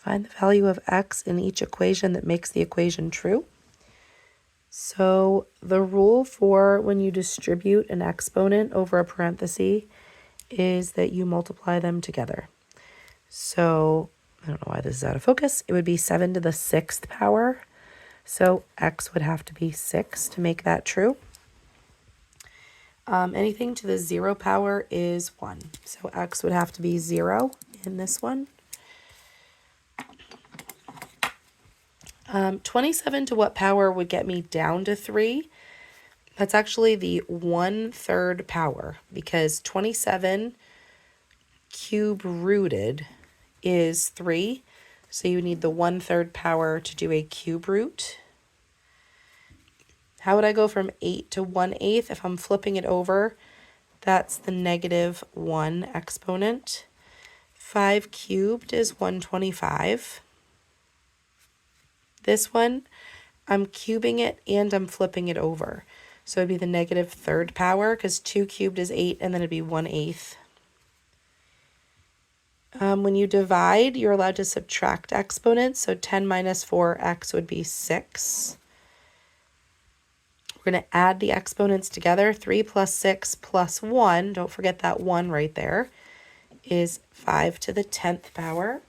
Find the value of x in each equation that makes the equation true. So the rule for when you distribute an exponent over a parenthesis is that you multiply them together. So I don't know why this is out of focus. It would be 7 to the 6th power. So x would have to be 6 to make that true. Anything to the 0 power is 1. So x would have to be 0 in this one. 27 to what power would get me down to 3? That's actually the 1/3 power, because 27 cube rooted is 3. So you need the 1/3 power to do a cube root. How would I go from 8 to 1/8? If I'm flipping it over, that's the -1 exponent. 5 cubed is 125. This one, I'm cubing it and I'm flipping it over. So it'd be the -3rd power, because 2 cubed is 8, and then it'd be 1/8. When you divide, you're allowed to subtract exponents. So 10 minus 4x would be 6. We're going to add the exponents together. 3 plus 6 plus 1, don't forget that 1 right there, is 5 to the 10th power.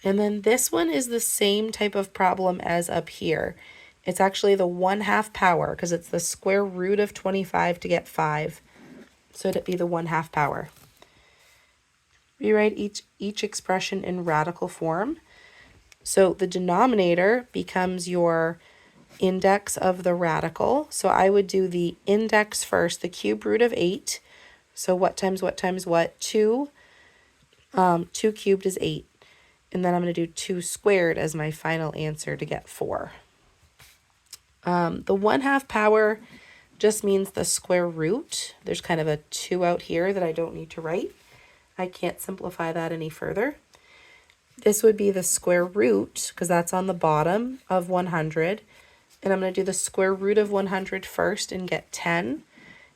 And then this one is the same type of problem as up here. It's actually the 1/2 power, because it's the square root of 25 to get 5. So it'd be the 1/2 power. Rewrite each expression in radical form. So the denominator becomes your index of the radical. So I would do the index first, the cube root of 8. So what times what times what? 2. 2 cubed is 8. And then I'm going to do 2 squared as my final answer to get 4. The 1/2 power just means the square root. There's kind of a 2 out here that I don't need to write. I can't simplify that any further. This would be the square root, because that's on the bottom of 100. And I'm going to do the square root of 100 first and get 10.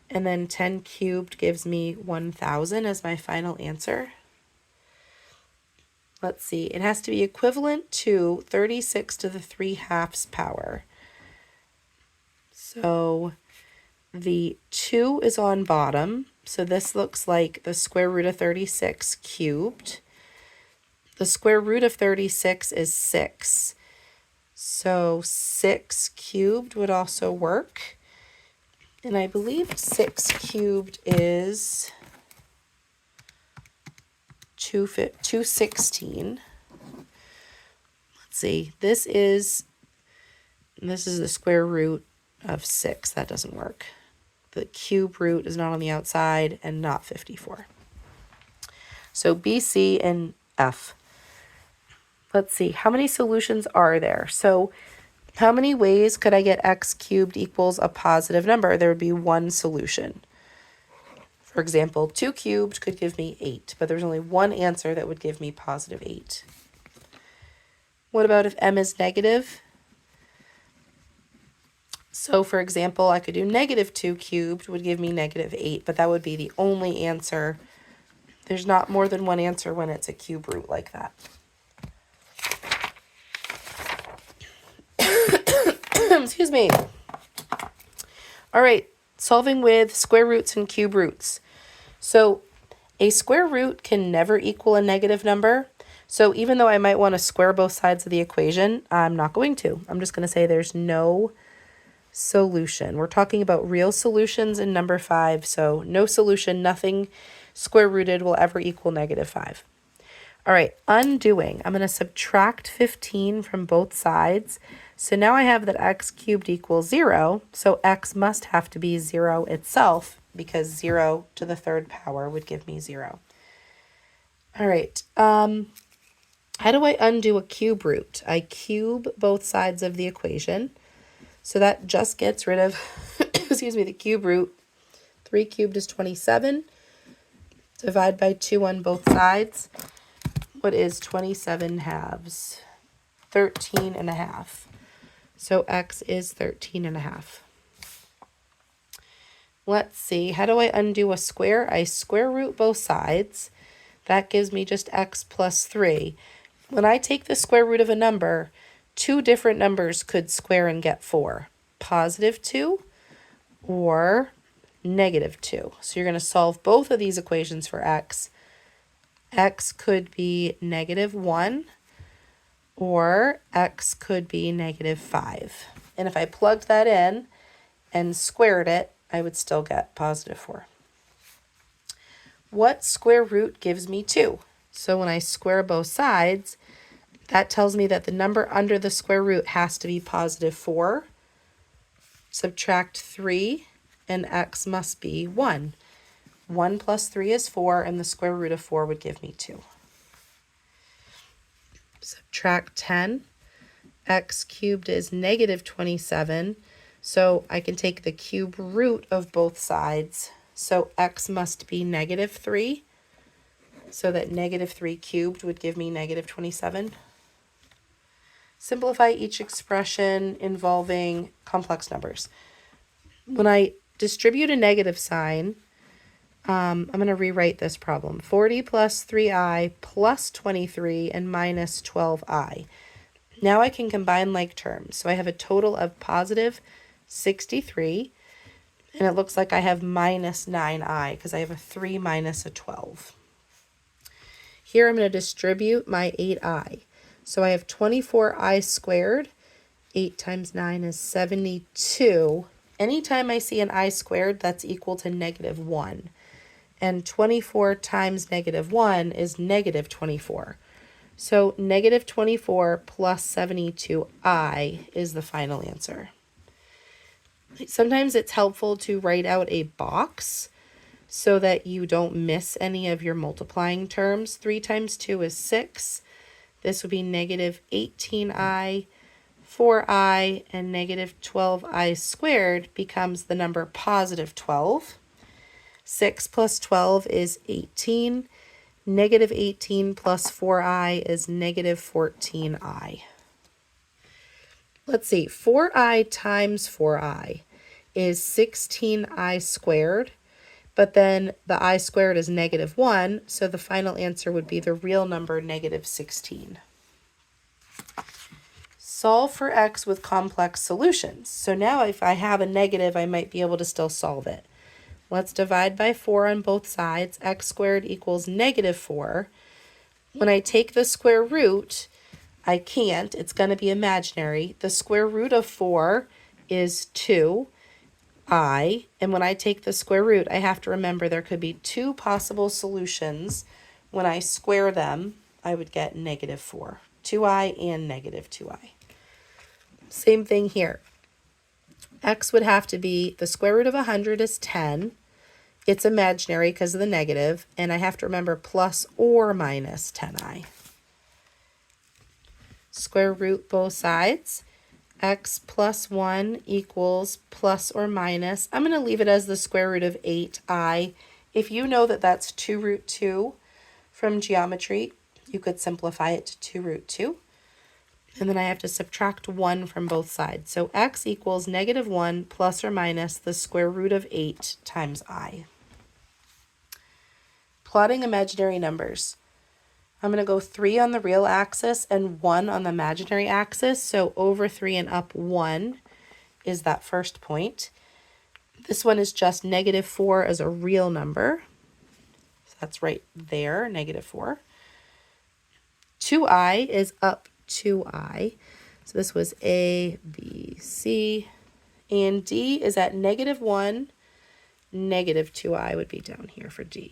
And then 10 cubed gives me 1,000 as my final answer. Let's see, it has to be equivalent to 36 to the 3/2 power. So the 2 is on bottom. So this looks like the square root of 36 cubed. The square root of 36 is 6. So 6 cubed would also work. And I believe 6 cubed is 216. Let's see, this is the square root of 6. That doesn't work. The cube root is not on the outside and not 54. So B, C, and F. Let's see, how many solutions are there? So how many ways could I get x cubed equals a positive number? There would be one solution. For example, 2 cubed could give me 8, but there's only one answer that would give me positive 8. What about if m is negative? So for example, I could do -2 cubed would give me -8, but that would be the only answer. There's not more than one answer when it's a cube root like that. Excuse me. All right, solving with square roots and cube roots. So a square root can never equal a negative number. So even though I might want to square both sides of the equation, I'm not going to. I'm just going to say there's no solution. We're talking about real solutions in number 5. So no solution, nothing square rooted will ever equal -5. All right, undoing. I'm going to subtract 15 from both sides. So now I have that x cubed equals 0. So x must have to be 0 itself, because 0 to the 3rd power would give me 0. All right. How do I undo a cube root? I cube both sides of the equation. So that just gets rid of, excuse me, the cube root. 3 cubed is 27. Divide by 2 on both sides. What is 27 halves? 13.5. So x is 13.5. Let's see, how do I undo a square? I square root both sides. That gives me just x plus 3. When I take the square root of a number, two different numbers could square and get 4. Positive 2 or negative 2. So you're going to solve both of these equations for x. X could be negative 1 or x could be negative 5. And if I plugged that in and squared it, I would still get positive 4. What square root gives me 2? So when I square both sides, that tells me that the number under the square root has to be positive 4. Subtract 3, and x must be 1. 1 plus 3 is 4, and the square root of 4 would give me 2. Subtract 10. X cubed is negative 27, so I can take the cube root of both sides. So x must be negative 3, so that negative 3 cubed would give me negative 27. Simplify each expression involving complex numbers. When I distribute a negative sign, I'm going to rewrite this problem. 40 plus 3i plus 23 and minus 12i. Now I can combine like terms. So I have a total of positive 63, and it looks like I have minus 9i because I have a 3 minus a 12. Here I'm going to distribute my 8i. So I have 24i squared. 8 times 9 is 72. Anytime I see an I squared, that's equal to negative 1. And 24 times negative 1 is negative 24. So negative 24 plus 72i is the final answer. Sometimes it's helpful to write out a box so that you don't miss any of your multiplying terms. 3 times 2 is 6. This would be negative 18i, 4i, and negative 12i squared becomes the number positive 12. 6 plus 12 is 18. Negative 18 plus 4i is negative 14i. Let's see, 4i times 4i is 16i squared, but then the I squared is negative 1, so the final answer would be the real number negative 16. Solve for x with complex solutions. So now if I have a negative, I might be able to still solve it. Let's divide by 4 on both sides. X squared equals negative 4. When I take the square root, I can't. It's going to be imaginary. The square root of 4 is 2i. And when I take the square root, I have to remember there could be two possible solutions. When I square them, I would get negative 4. 2i and negative 2i. Same thing here. X would have to be, the square root of 100 is 10. It's imaginary because of the negative, and I have to remember plus or minus 10i. Square root both sides. X plus 1 equals plus or minus. I'm going to leave it as the square root of 8i. If you know that that's 2 root 2 from geometry, you could simplify it to 2 root 2. And then I have to subtract 1 from both sides. So x equals negative 1 plus or minus the square root of 8 times I. Plotting imaginary numbers. I'm going to go 3 on the real axis and 1 on the imaginary axis. So over 3 and up 1 is that first point. This one is just negative 4 as a real number. So that's right there, negative 4. 2i is up 2i. So this was A, B, C. And D is at negative 1. Negative 2i would be down here for D.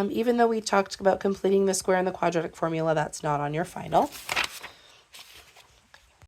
Even though we talked about completing the square and the quadratic formula, that's not on your final.